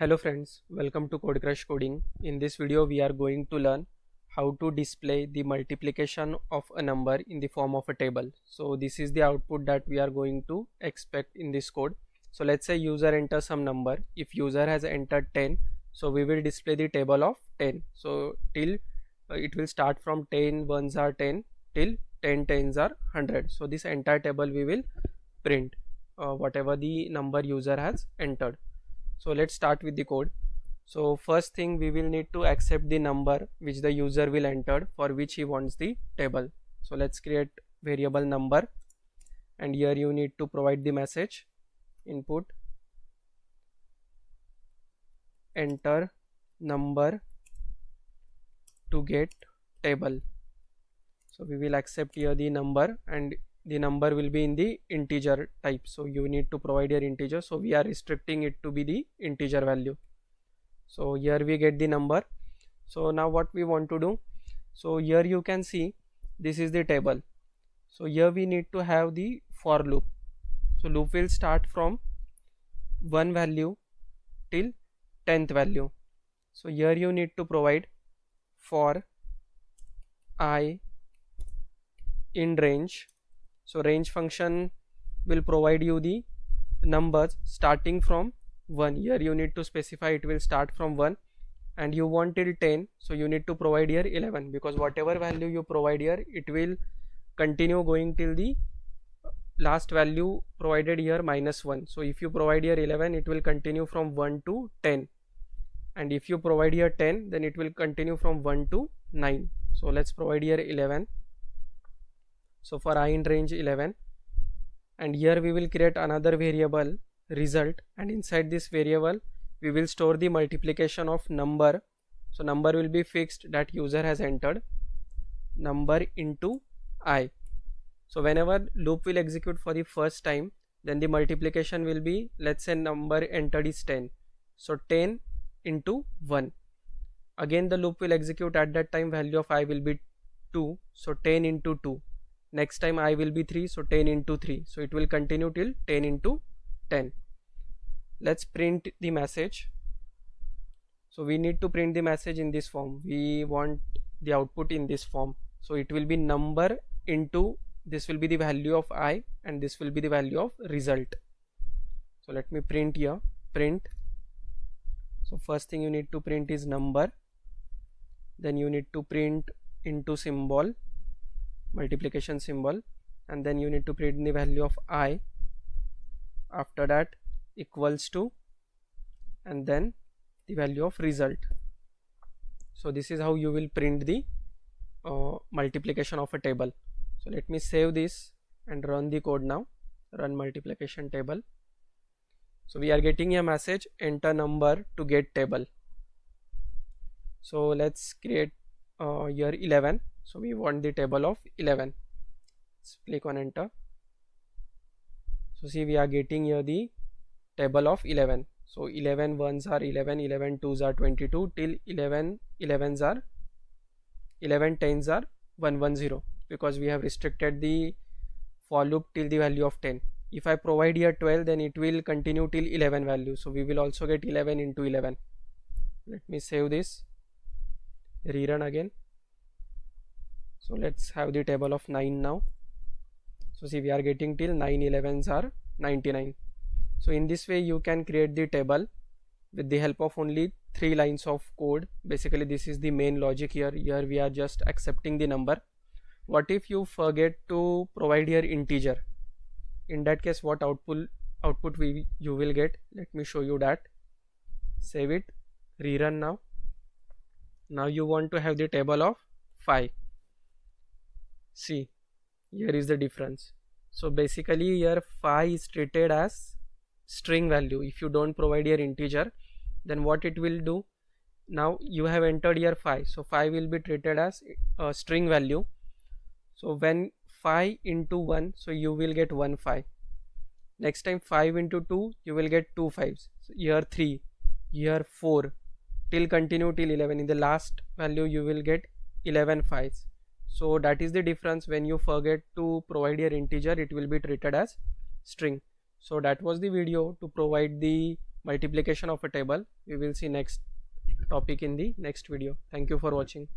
Hello friends, welcome to Code Crush Coding. In this video we are going to learn how to display the multiplication of a number in the form of a table. So this is the output that we are going to expect in this code. So let's say user enters some number. If user has entered 10, so we will display the table of 10. So till it will start from 10 ones are 10 till 10 tens are 100. So this entire table we will print whatever the number user has entered. So let's start with the code. So first thing, we will need to accept the number which the user will enter for which he wants the table. So let's create variable number, and here you need to provide the message input enter number to get table. So we will accept here the number, and the number will be in the integer type, so you need to provide your integer. So we are restricting it to be the integer value. So here we get the number. So now what we want to do, so here you can see this is the table. So here we need to have the for loop. So loop will start from 1 value till 10th value. So here you need to provide for I in range. So range function will provide you the numbers starting from 1. Here you need to specify it will start from 1, and you want till 10, so you need to provide here 11, because whatever value you provide here, it will continue going till the last value provided here -1. So if you provide here 11, it will continue from 1 to 10, and if you provide here 10, then it will continue from 1 to 9. So let's provide here 11. So for I in range 11, and here we will create another variable result, and inside this variable we will store the multiplication of number. So number will be fixed that user has entered, number into I. So whenever loop will execute for the first time, then the multiplication will be, let's say number entered is 10, so 10 into 1. Again the loop will execute, at that time value of I will be 2, so 10 into 2. Next time I will be 3, so 10 into 3. So it will continue till 10 into 10. Let's print the message. So we need to print the message in this form. We want the output in this form. So it will be number into, this will be the value of I, and this will be the value of result. So let me print here, print. So first thing you need to print is number, then you need to print into symbol, multiplication symbol, and then you need to print the value of I. After that equals to, and then the value of result. So this is how you will print the multiplication of a table. So let me save this and run the code now. Run multiplication table. So we are getting a message enter number to get table. So let's create here 11. So we want the table of 11. Let's click on enter. So see, we are getting here the table of 11. So 11 ones are 11, 11 twos are 22, till 11 11s are 11 tens are 110, because we have restricted the for loop till the value of 10. If I provide here 12, then it will continue till 11 value. So we will also get 11 into 11. Let me save this, rerun again. So let's have the table of 9 now. So see, we are getting till 9 11s are 99. So in this way you can create the table with the help of only 3 lines of code. Basically this is the main logic here. Here we are just accepting the number. What if you forget to provide here integer? In that case, what output you will get? Let me show you that. Save it, rerun now. Now you want to have the table of 5. See, here is the difference. So basically here 5 is treated as string value. If you don't provide your integer, then what it will do, now you have entered here 5, so 5 will be treated as a string value. So when 5 into 1, so you will get 1 5. Next time 5 into 2, you will get 2 5s. So here 3, here 4, till continue till 11. In the last value you will get 11 5s. So that is the difference. When you forget to provide your integer, it will be treated as string. So that was the video to provide the multiplication of a table. We will see next topic in the next video. Thank you for watching.